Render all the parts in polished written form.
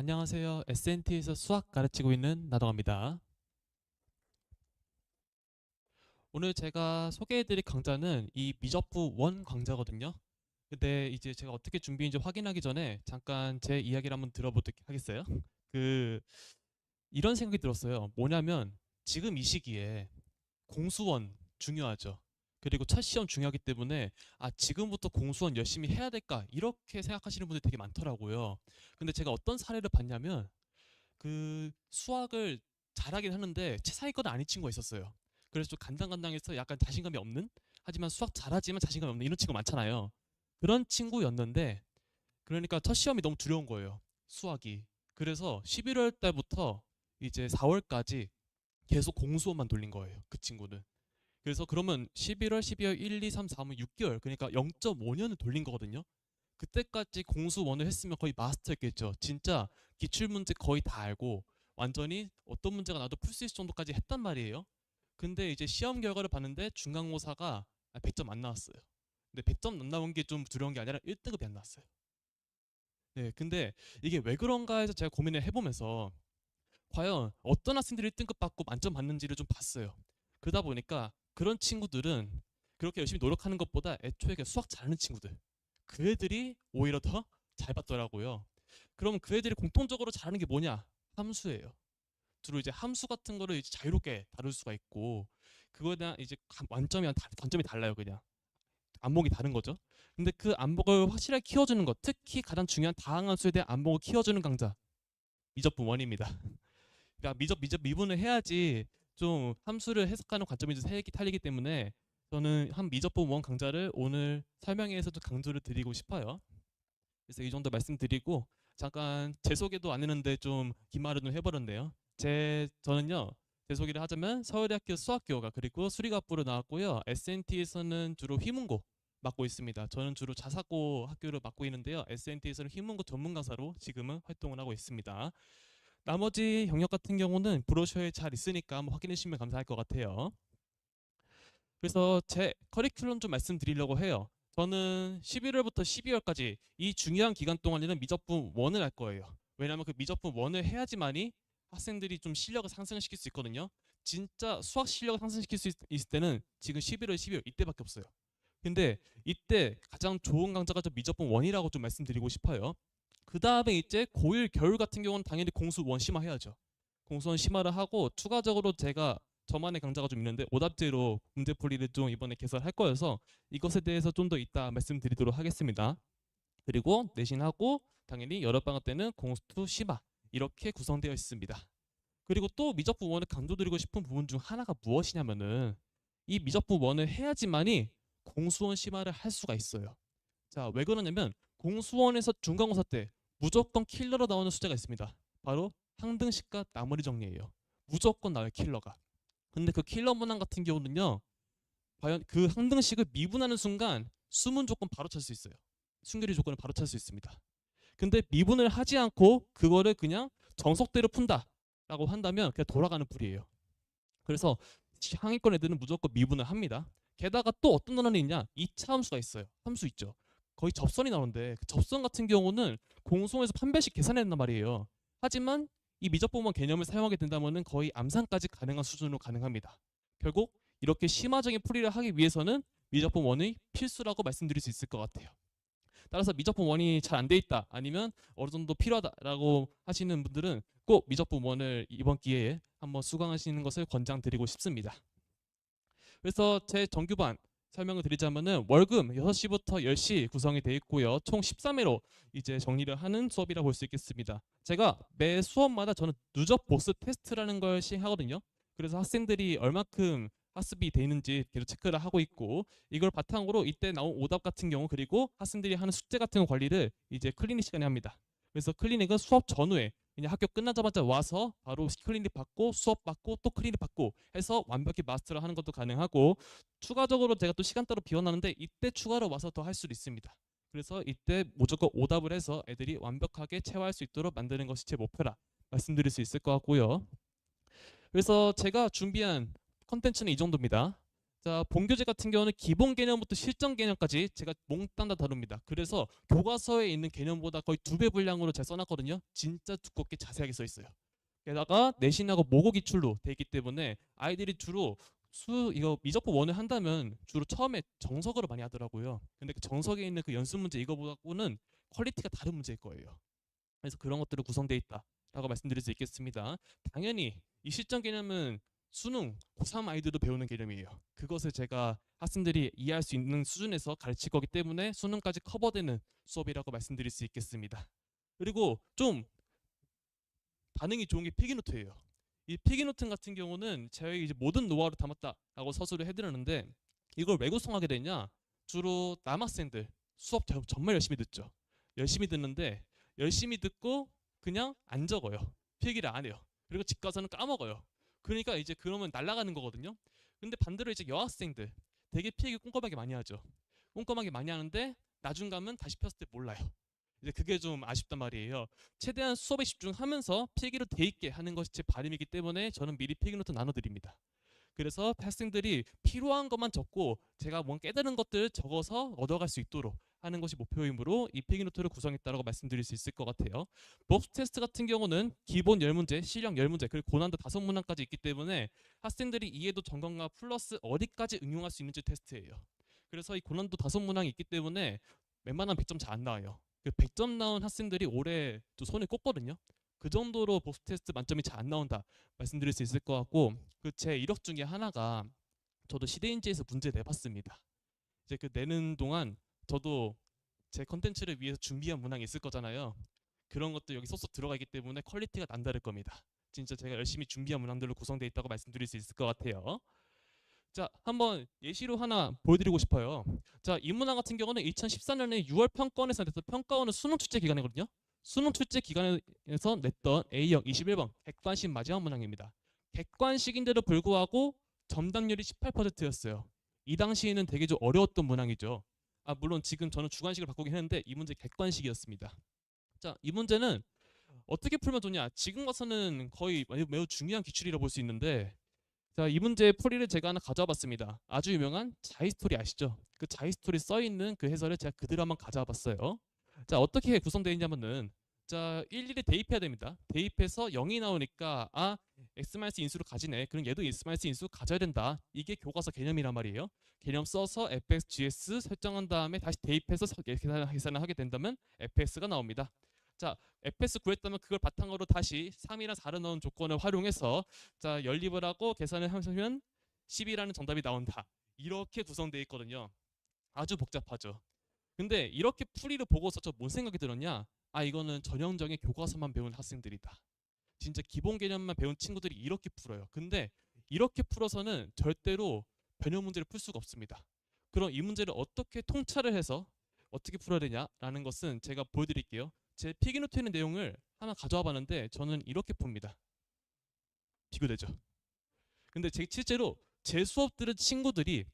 안녕하세요. SNT에서 수학 가르치고 있는 나동아입니다. 오늘 제가 소개해드릴 강좌는 이 미적분 원 강좌거든요. 근데 이제 제가 어떻게 준비인지 확인하기 전에 잠깐 제 이야기를 한번 들어보도록 하겠어요? 그 이런 생각이 들었어요. 뭐냐면 지금 이 시기에 공수원 중요하죠. 그리고 첫 시험 중요하기 때문에 지금부터 공수원 열심히 해야 될까 이렇게 생각하시는 분들이 되게 많더라고요. 근데 제가 어떤 사례를 봤냐면 수학을 잘하긴 하는데 최상위권 아닌 친구가 있었어요. 그래서 좀 간당간당해서 약간 자신감이 없는, 하지만 수학 잘하지만 자신감이 없는 이런 친구 많잖아요. 그런 친구였는데, 그러니까 첫 시험이 너무 두려운 거예요, 수학이. 그래서 11월 달부터 이제 4월까지 계속 공수원만 돌린 거예요, 그 친구는. 그래서 그러면 11월, 12월, 1, 2, 3, 4, 5, 6개월, 그러니까 0.5년을 돌린 거거든요. 그때까지 공수원을 했으면 거의 마스터였겠죠. 진짜 기출문제 거의 다 알고 완전히 어떤 문제가 나도 풀 수 있을 정도까지 했단 말이에요. 근데 이제 시험 결과를 봤는데 중간고사가 100점 안 나왔어요. 근데 100점 안 나온 게 좀 두려운 게 아니라 1등급이 안 나왔어요. 네, 근데 이게 왜 그런가 해서 제가 고민을 해보면서 과연 어떤 학생들이 1등급 받고 만점 받는지를 좀 봤어요. 그러다 보니까 그런 친구들은 그렇게 열심히 노력하는 것보다 애초에 수학 잘하는 친구들, 그 애들이 오히려 더 잘 받더라고요. 그럼 그 애들이 공통적으로 잘하는 게 뭐냐? 함수예요. 주로 이제 함수 같은 거를 이제 자유롭게 다룰 수가 있고, 그거에 대한 이제 완점이 관점이 달라요. 그냥 안목이 다른 거죠. 근데 그 안목을 확실하게 키워주는 것, 특히 가장 중요한 다항함수에 대한 안목을 키워주는 강좌, 미적분 원입니다. 그러니까 미분을 해야지 좀 함수를 해석하는 관점이 좀 색이 탈리기 때문에 저는 한 미적분 원 강좌를 오늘 설명회에서 좀 강조를 드리고 싶어요. 그래서 이 정도 말씀드리고, 잠깐 제 소개도 안 했는데 좀 긴 말을 좀 해버렸네요. 저는요, 제 소개를 하자면 서울대학교 수학교과 그리고 수리과부로 나왔고요. SNT에서는 주로 휘문고 맡고 있습니다. 저는 주로 자사고 학교를 맡고 있는데요. SNT에서는 휘문고 전문 강사로 지금은 활동을 하고 있습니다. 나머지 영역 같은 경우는 브로셔에 잘 있으니까 한번 확인해 주시면 감사할 것 같아요. 그래서 제 커리큘럼 좀 말씀드리려고 해요. 저는 11월부터 12월까지 이 중요한 기간 동안에는 미적분 1을 할 거예요. 왜냐하면 그 미적분 1을 해야지만이 학생들이 좀 실력을 상승시킬 수 있거든요. 진짜 수학 실력을 상승시킬 수 있을 때는 지금 11월, 12월 이때밖에 없어요. 근데 이때 가장 좋은 강좌가 저 미적분 1이라고 좀 말씀드리고 싶어요. 그 다음에 이제 고1 겨울 같은 경우는 당연히 공수 원 심화 해야죠. 공수원 심화를 하고 추가적으로 제가 저만의 강좌가 좀 있는데 오답제로 문제풀이를 좀 이번에 개설할 거여서 이것에 대해서 좀 더 이따 말씀드리도록 하겠습니다. 그리고 내신하고 당연히 여름방학 때는 공수 심화 이렇게 구성되어 있습니다. 그리고 또 미적분 원을 강조드리고 싶은 부분 중 하나가 무엇이냐면은 이 미적분 원을 해야지만이 공수원 심화를 할 수가 있어요. 자, 왜 그러냐면 공수원에서 중간고사 때 무조건 킬러로 나오는 숫자가 있습니다. 바로 항등식과 나머리 정리예요. 무조건 나와요, 킬러가. 근데 그 킬러 문항 같은 경우는요, 과연 그 항등식을 미분하는 순간 수문 조건 바로 찰 수 있어요. 순결이 조건을 바로 찰 수 있습니다. 근데 미분을 하지 않고 그거를 그냥 정석대로 푼다라고 한다면 그냥 돌아가는 불이에요. 그래서 상위권 애들은 무조건 미분을 합니다. 게다가 또 어떤 논란이 있냐? 2차 함수가 있어요. 함수 있죠. 거의 접선이 나오는데 그 접선 같은 경우는 공송에서 판별식 계산해야 된단 말이에요. 하지만 이 미적분만 개념을 사용하게 된다면 거의 암산까지 가능한 수준으로 가능합니다. 결국 이렇게 심화적인 풀이를 하기 위해서는 미적분 원이 필수라고 말씀드릴 수 있을 것 같아요. 따라서 미적분 원이 잘 안 돼 있다 아니면 어느 정도 필요하다라고 하시는 분들은 꼭 미적분 원을 이번 기회에 한번 수강하시는 것을 권장드리고 싶습니다. 그래서 제 정규반 설명을 드리자면은 월금 6시부터 10시 구성이 되어 있고요. 총 13회로 이제 정리를 하는 수업이라 볼 수 있겠습니다. 제가 매 수업마다 저는 누적 보스 테스트라는 걸 시행하거든요. 그래서 학생들이 얼마큼 학습이 돼 있는지 계속 체크를 하고 있고, 이걸 바탕으로 이때 나온 오답 같은 경우 그리고 학생들이 하는 숙제 같은 거 관리를 이제 클리닉 시간에 합니다. 그래서 클리닉은 수업 전후에 그냥 학교 끝나자마자 와서 바로 클리닉 받고 수업 받고 또 클리닉 받고 해서 완벽히 마스터를 하는 것도 가능하고, 추가적으로 제가 또 시간 따로 비워놨는데 이때 추가로 와서 더 할 수도 있습니다. 그래서 이때 무조건 오답을 해서 애들이 완벽하게 체화할 수 있도록 만드는 것이 제 목표라 말씀드릴 수 있을 것 같고요. 그래서 제가 준비한 컨텐츠는 이 정도입니다. 자, 본교재 같은 경우는 기본 개념부터 실전 개념까지 제가 몽땅 다 다룹니다. 그래서 교과서에 있는 개념보다 거의 2배 분량으로 제가 써놨거든요. 진짜 두껍게 자세하게 써 있어요. 게다가 내신하고 모고 기출로 돼 있기 때문에 아이들이 주로 이거 미적분 원을 한다면 주로 처음에 정석으로 많이 하더라고요. 근데 그 정석에 있는 그 연습 문제 이거보다는 퀄리티가 다른 문제일 거예요. 그래서 그런 것들을 구성되어 있다라고 말씀드릴 수 있겠습니다. 당연히 이 실전 개념은 수능 고3 아이들도 배우는 개념이에요. 그것을 제가 학생들이 이해할 수 있는 수준에서 가르칠 거기 때문에 수능까지 커버되는 수업이라고 말씀드릴 수 있겠습니다. 그리고 좀 반응이 좋은 게 필기노트예요. 이 필기노트 같은 경우는 저희 이제 모든 노하우를 담았다라고 서술을 해드렸는데 이걸 왜 구성하게 되냐? 주로 남학생들 수업 정말 열심히 듣죠. 열심히 듣는데 열심히 듣고 그냥 안 적어요. 필기를 안 해요. 그리고 집 가서는 까먹어요. 그러니까 이제 그러면 날아가는 거거든요. 근데 반대로 이제 여학생들 되게 필기 꼼꼼하게 많이 하죠. 꼼꼼하게 많이 하는데 나중 가면 다시 폈을 때 몰라요. 이제 그게 좀 아쉽단 말이에요. 최대한 수업에 집중하면서 필기로 돼 있게 하는 것이 제 바람이기 때문에 저는 미리 필기노트 나눠드립니다. 그래서 학생들이 필요한 것만 적고 제가 뭔 깨달은 것들 적어서 얻어갈 수 있도록 하는 것이 목표이므로 이 필기노트를 구성했다고 말씀드릴 수 있을 것 같아요. 복수 테스트 같은 경우는 기본 10문제, 실력 10문제, 그리고 고난도 5문항까지 있기 때문에 학생들이 이해도 점검과 플러스 어디까지 응용할 수 있는지 테스트예요. 그래서 이 고난도 5문항이 있기 때문에 웬만하면 100점 잘 안 나와요. 그 100점 나온 학생들이 올해 또 손에 꼽거든요. 그 정도로 복수 테스트 만점이 잘 안 나온다 말씀드릴 수 있을 것 같고, 그 제 이력 중에 하나가 저도 시대인지에서 문제 내봤습니다. 이제 그 내는 동안 저도 제 컨텐츠를 위해서 준비한 문항이 있을 거잖아요. 그런 것도 여기 쏙쏙 들어가 있기 때문에 퀄리티가 남다를 겁니다. 진짜 제가 열심히 준비한 문항들로 구성되어 있다고 말씀드릴 수 있을 것 같아요. 자, 한번 예시로 하나 보여드리고 싶어요. 자, 이 문항 같은 경우는 2014년에 6월 평가원에서 냈던 평가원은 수능 출제 기간이거든요. 수능 출제 기간에서 냈던 A형 21번 객관식 마지막 문항입니다. 객관식인데도 불구하고 점답률이 18%였어요. 이 당시에는 되게 좀 어려웠던 문항이죠. 물론 지금 저는 주관식을 바꾸긴 했는데 이 문제 객관식이었습니다. 자, 이 문제는 어떻게 풀면 좋냐? 지금 와서는 거의 매우 중요한 기출이라 볼 수 있는데, 자, 이 문제의 풀이를 제가 하나 가져와 봤습니다. 아주 유명한 자이스토리 아시죠? 그 자이스토리 써있는 그 해설을 제가 그대로 한번 가져와 봤어요. 자, 어떻게 구성되어 있냐면은, 자, 일일이 대입해야 됩니다. 대입해서 0이 나오니까 x 인수를 가지네. 그럼 얘도 x 인수 가져야 된다. 이게 교과서 개념이란 말이에요. 개념 써서 fx, gs 설정한 다음에 다시 대입해서 계산을 하게 된다면 fx가 나옵니다. 자, fs 구했다면 그걸 바탕으로 다시 3이랑 4를 넣은 조건을 활용해서 자, 연립을 하고 계산을 하면 10이라는 정답이 나온다. 이렇게 구성되어 있거든요. 아주 복잡하죠. 근데 이렇게 풀이를 보고서 저 뭔 생각이 들었냐? 이거는 전형적인 교과서만 배운 학생들이다. 진짜 기본 개념만 배운 친구들이 이렇게 풀어요. 근데 이렇게 풀어서는 절대로 변형 문제를 풀 수가 없습니다. 그럼 이 문제를 어떻게 통찰을 해서 어떻게 풀어야 되냐라는 것은 제가 보여드릴게요. 제 필기노트에 있는 내용을 하나 가져와 봤는데 저는 이렇게 풉니다. 비교되죠. 근데 실제로 제 수업 들은 친구들이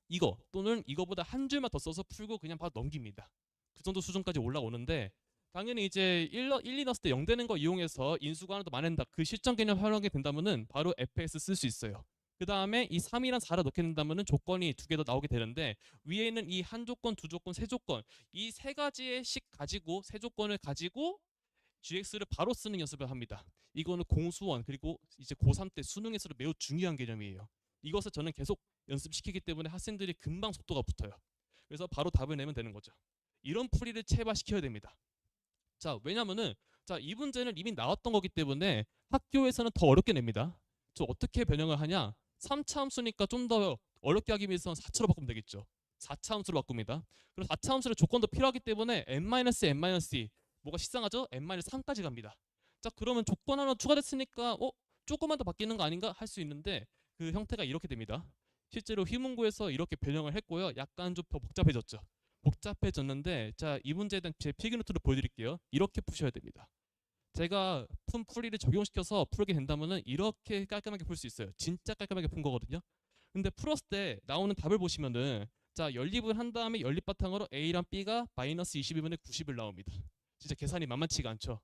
이거 또는 이거보다 한 줄만 더 써서 풀고 그냥 바로 넘깁니다. 그 정도 수준까지 올라오는데, 당연히 이제 1, 2 넣었을 때 0 되는 거 이용해서 인수가 하나 더 많은다. 그 실전 개념 활용하게 된다면은 바로 fs 쓸 수 있어요. 그 다음에 이 3이랑 4를 넣게 된다면은 조건이 2개 더 나오게 되는데, 위에 있는 이 한 조건, 두 조건, 세 조건, 이 세 가지의 식 가지고 세 조건을 가지고 GX를 바로 쓰는 연습을 합니다. 이거는 공수원 그리고 이제 고3 때 수능에서도 매우 중요한 개념이에요. 이것을 저는 계속 연습시키기 때문에 학생들이 금방 속도가 붙어요. 그래서 바로 답을 내면 되는 거죠. 이런 풀이를 체화시켜야 됩니다. 자, 왜냐면은 이 문제는 이미 나왔던 거기 때문에 학교에서는 더 어렵게 냅니다. 저 어떻게 변형을 하냐? 3차 함수니까 좀 더 어렵게 하기 위해서는 4차로 바꾸면 되겠죠. 4차 함수로 바꿉니다. 그리고 4차 함수의 조건도 필요하기 때문에 n-n-2 뭐가 식상하죠? n-3까지 갑니다. 자, 그러면 조건 하나 추가됐으니까 조금만 더 바뀌는 거 아닌가 할 수 있는데 그 형태가 이렇게 됩니다. 실제로 휘문고에서 이렇게 변형을 했고요. 약간 좀 더 복잡해졌죠. 복잡해졌는데, 자, 이 문제에 대한 제 필기노트를 보여드릴게요. 이렇게 푸셔야 됩니다. 제가 푼 풀이를 적용시켜서 풀게 된다면은 이렇게 깔끔하게 풀 수 있어요. 진짜 깔끔하게 푼 거거든요. 근데 풀었을 때 나오는 답을 보시면은, 자, 연립을 한 다음에 연립 바탕으로 A랑 B가 마이너스 22분의 90을 나옵니다. 진짜 계산이 만만치가 않죠.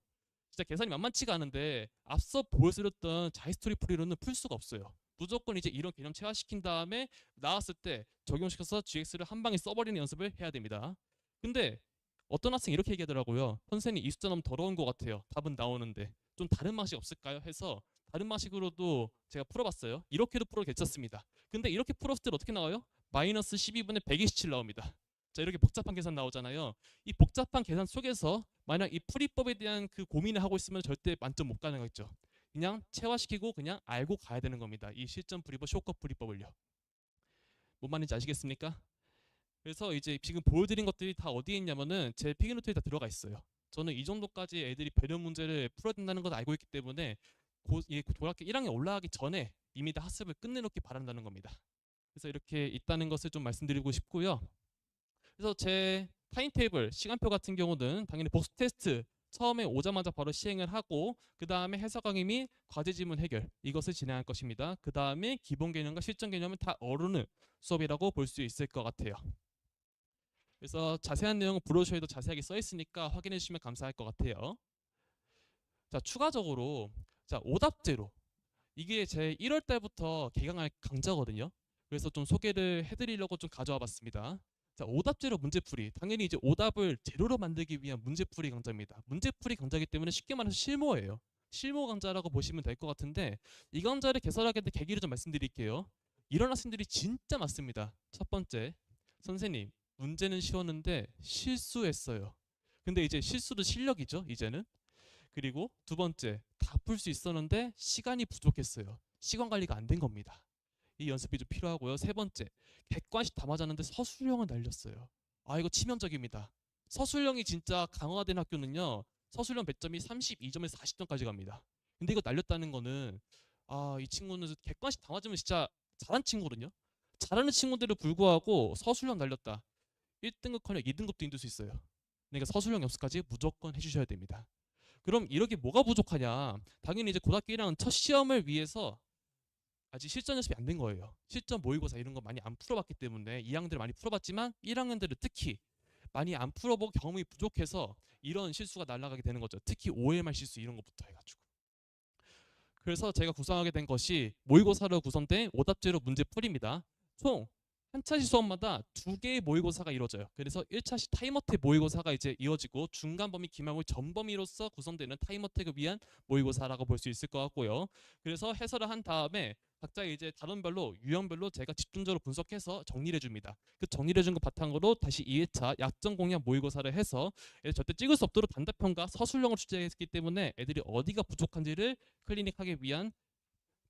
진짜 계산이 만만치가 않은데 앞서 보여드렸던 자이스토리 풀이로는 풀 수가 없어요. 무조건 이제 이런 개념 체화시킨 다음에 나왔을 때 적용시켜서 GX를 한 방에 써버리는 연습을 해야 됩니다. 근데 어떤 학생이 이렇게 얘기하더라고요. 선생님 이 숫자 너무 더러운 것 같아요. 답은 나오는데 좀 다른 방식 없을까요? 해서 다른 방식으로도 제가 풀어봤어요. 이렇게도 풀어도 괜찮습니다. 근데 이렇게 풀었을 때 어떻게 나와요? 마이너스 12분의 127 나옵니다. 자, 이렇게 복잡한 계산 나오잖아요. 이 복잡한 계산 속에서 만약 이 풀이법에 대한 그 고민을 하고 있으면 절대 만점 못 가는 거죠. 그냥 체화시키고 그냥 알고 가야 되는 겁니다. 이 실전 풀이법, 쇼컷 풀이법을요. 뭔 말인지 아시겠습니까? 그래서 이제 지금 보여드린 것들이 다 어디에 있냐면은 제 피그노트에 다 들어가 있어요. 저는 이 정도까지 애들이 배려 문제를 풀어야 된다는 걸 알고 있기 때문에 고등학교 1학년 올라가기 전에 이미 다 학습을 끝내놓기 바란다는 겁니다. 그래서 이렇게 있다는 것을 좀 말씀드리고 싶고요. 그래서 제 타임테이블 시간표 같은 경우는 당연히 복습 테스트 처음에 오자마자 바로 시행을 하고 그 다음에 해석 강의 및 과제 지문 해결 이것을 진행할 것입니다. 그 다음에 기본 개념과 실전 개념은 다 어루는 수업이라고 볼 수 있을 것 같아요. 그래서 자세한 내용은 브로셔에도 자세하게 써 있으니까 확인해 주시면 감사할 것 같아요. 자, 추가적으로 자, 오답제로 이게 제 1월 달부터 개강할 강좌거든요. 그래서 좀 소개를 해드리려고 좀 가져와 봤습니다. 자, 오답제로 문제풀이. 당연히 이제 오답을 제로로 만들기 위한 문제풀이 강좌입니다. 문제풀이 강좌이기 때문에 쉽게 말해서 실무예요. 실무 강좌라고 보시면 될 것 같은데 이 강좌를 개설하게 된 계기를 좀 말씀드릴게요. 이런 학생들이 진짜 많습니다. 첫 번째, 선생님 문제는 쉬웠는데 실수했어요. 근데 이제 실수도 실력이죠, 이제는. 그리고 두 번째, 다 풀 수 있었는데 시간이 부족했어요. 시간 관리가 안 된 겁니다. 이 연습이 좀 필요하고요. 세 번째, 객관식 다 맞았는데 서술형을 날렸어요. 아, 이거 치명적입니다. 서술형이 진짜 강화된 학교는요. 서술형 배점이 32점에서 40점까지 갑니다. 근데 이거 날렸다는 거는 이 친구는 객관식 다 맞으면 진짜 잘한 친구거든요. 잘하는 친구들을 불구하고 서술형 날렸다. 1등급커녕 2등급도 힘들 수 있어요. 그러니까 서술형 연습까지 무조건 해주셔야 됩니다. 그럼 이렇게 뭐가 부족하냐? 당연히 이제 고등학교 1학년 첫 시험을 위해서 아직 실전 연습이 안 된 거예요. 실전 모의고사 이런 거 많이 안 풀어봤기 때문에 2학년들은 많이 풀어봤지만 1학년들은 특히 많이 안 풀어보고 경험이 부족해서 이런 실수가 날아가게 되는 거죠. 특히 OMR 실수 이런 것부터 해가지고. 그래서 제가 구성하게 된 것이 모의고사로 구성된 오답제로 문제풀이입니다. 총 한 차시 수업마다 두 개의 모의고사가 이루어져요. 그래서 1차시 타임어택 모의고사가 이제 이어지고 중간 범위, 기말 전 범위로서 구성되는 타임어택을 위한 모의고사라고 볼 수 있을 것 같고요. 그래서 해설을 한 다음에 각자 이제 단원별로 유형별로 제가 집중적으로 분석해서 정리를 해줍니다. 그 정리를 해준 거 바탕으로 다시 2회차 약점 공략 모의고사를 해서 절대 찍을 수 없도록 단답형과 서술형을 출제했기 때문에 애들이 어디가 부족한지를 클리닉하기 위한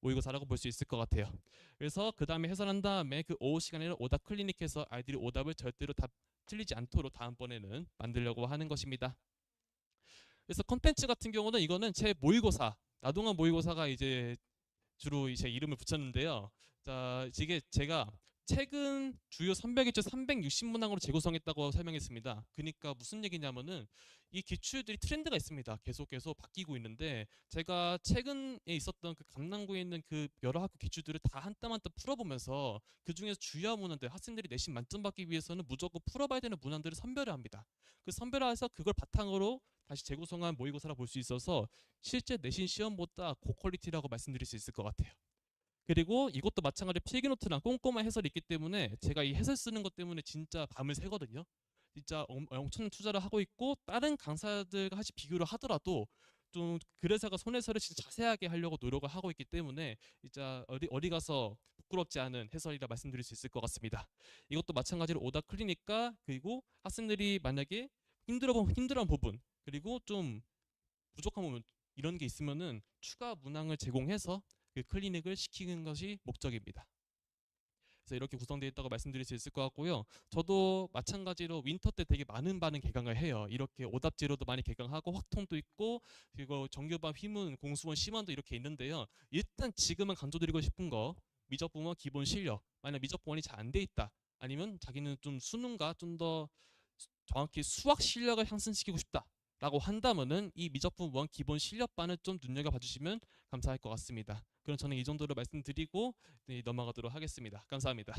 모의고사라고 볼 수 있을 것 같아요. 그래서 그 다음에 해설한 다음에 그 오후 시간에는 오답 클리닉해서 아이들이 오답을 절대로 다 틀리지 않도록 다음번에는 만들려고 하는 것입니다. 그래서 컨텐츠 같은 경우는 이거는 제 모의고사 나동한 모의고사가 이제 주로 제 이름을 붙였는데요. 자, 이게 제가 최근 주요 300일째 360문항으로 재구성했다고 설명했습니다. 그러니까 무슨 얘기냐면은 이 기출들이 트렌드가 있습니다. 계속 바뀌고 있는데 제가 최근에 있었던 그 강남구에 있는 그 여러 학교 기출들을 다 한 땀 한 땀 풀어보면서 그 중에서 주요한 문항들 학생들이 내신 만점 받기 위해서는 무조건 풀어봐야 되는 문항들을 선별을 합니다. 그 선별해서 그걸 바탕으로 다시 재구성한 모의고사라 볼 수 있어서 실제 내신 시험보다 고퀄리티라고 말씀드릴 수 있을 것 같아요. 그리고 이것도 마찬가지로 필기노트랑 꼼꼼한 해설이 있기 때문에 제가 이 해설 쓰는 것 때문에 진짜 밤을 새거든요. 진짜 엄청난 투자를 하고 있고 다른 강사들과 같이 비교를 하더라도 좀 글에서가 손해설을 진짜 자세하게 하려고 노력을 하고 있기 때문에 진짜 어디 가서 부끄럽지 않은 해설이라 말씀드릴 수 있을 것 같습니다. 이것도 마찬가지로 오답 클리닉과 그리고 학생들이 만약에 힘들어한 부분 그리고 좀 부족한 부분 이런 게 있으면은 추가 문항을 제공해서 그 클리닉을 시키는 것이 목적입니다. 그래서 이렇게 구성되어 있다고 말씀드릴 수 있을 것 같고요. 저도 마찬가지로 윈터 때 되게 많은 개강을 해요. 이렇게 오답제로도 많이 개강하고 확통도 있고 그리고 정규반, 휘문, 공수원, 심원도 이렇게 있는데요. 일단 지금은 강조드리고 싶은 거 미적분원 기본 실력. 만약 미적분원이 잘 안 돼 있다. 아니면 자기는 좀 수능과 좀 더 정확히 수학 실력을 향상시키고 싶다. 라고 한다면은 이 미적분 원 기본 실력반을 좀 눈여겨봐 주시면 감사할 것 같습니다. 그럼 저는 이 정도로 말씀드리고 넘어가도록 하겠습니다. 감사합니다.